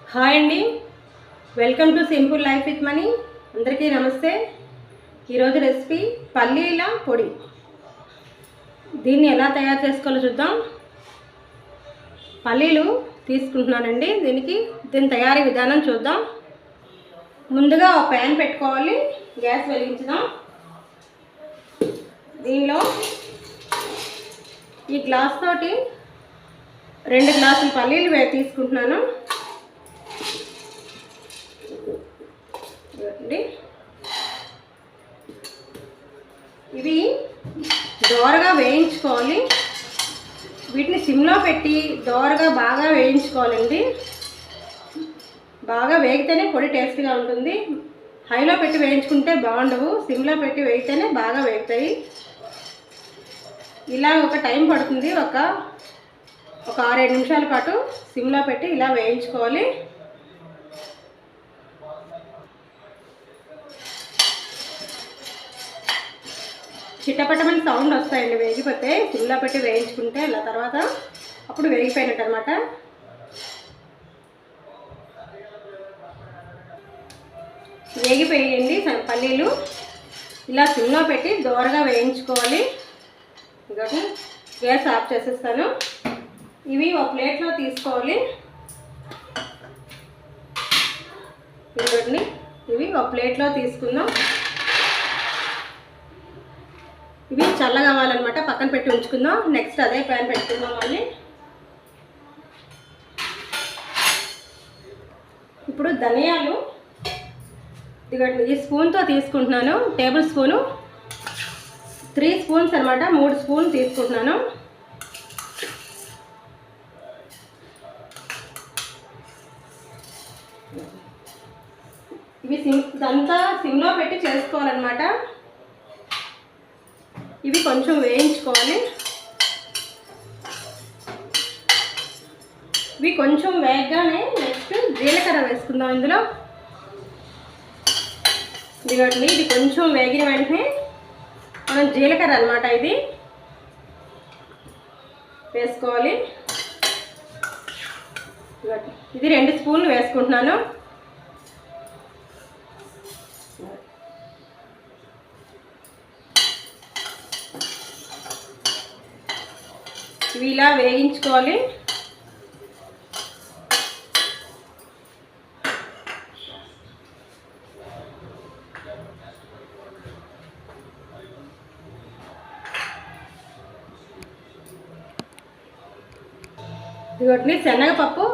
Hi అండి, welcome to simple life with money. అందరికీ నమస్తే. ఈరోజు రెసిపీ పల్లీల పొడి. దీన్ని ఎలా తయారు చేసుకోవాలో చూద్దాం. పల్లీలు తీసుకుంటున్నానండి. దీని తయారీ విధానం చూద్దాం. ముందుగా ఒక ప్యాన్ పెట్టుకోవాలి, గ్యాస్ వెలిగించుదాం. దీనిలో ఈ గ్లాస్ తోటి 2 గ్లాసులు పల్లీలు తీసుకుంటున్నాను. ఇవి దోరగా వేయించుకోవాలి. వీటిని సిమ్లో పెట్టి దోరగా బాగా వేయించుకోవాలండి. బాగా వేగితేనే పొడి టేస్ట్గా ఉంటుంది. హైలో పెట్టి వేయించుకుంటే బాగుండవు, సిమ్లో పెట్టి వేగితేనే బాగా వేగుతాయి. ఇలా ఒక టైం పడుతుంది. ఒక 6-7 నిమిషాల పాటు సిమ్లో పెట్టి ఇలా వేయించుకోవాలి. చిట్టపట్టమని సౌండ్ వస్తాయండి వేగిపోతే. సిమ్లో పెట్టి వేయించుకుంటే ఇలా తర్వాత అప్పుడు వేగిపోయినట్టు అనమాట. వేగిపోయండి పల్లీలు. ఇలా సిమ్లో పెట్టి దోరగా వేయించుకోవాలి. ఇంకోటి గ్యాస్ ఆఫ్ చేసేస్తాను. ఇవి ఒక ప్లేట్లో తీసుకోవాలి. ఇంకోటి ఇవి ఒక ప్లేట్లో తీసుకుందాం. ఇవి చల్లగా కావాలన్నమాట, పక్కన పెట్టి ఉంచుకుందాం. నెక్స్ట్ అదే ప్యాన్ పెట్టుకుందాం. మళ్ళీ ఇప్పుడు ధనియాలు ఈ స్పూన్తో తీసుకుంటున్నాను. టేబుల్ స్పూను 3 స్పూన్స్ అనమాట, 3 స్పూన్లు తీసుకుంటున్నాను. ఇవి ఇదంతా సిమ్లో పెట్టి చేసుకోవాలన్నమాట. ఇవి కొంచెం వేయించుకోవాలి. ఇవి కొంచెం వేగగానే నెక్స్ట్ జీలకర్ర వేసుకుందాం. ఇందులో ఇది కొంచెం వేగిన వెంటనే మనం జీలకర్ర అనమాట ఇది వేసుకోవాలి. ఇది 2 స్పూన్లు వేసుకుంటున్నాను. ఇవి ఇలా వేయించుకోవాలి. ఇదిగోండి శనగపప్పు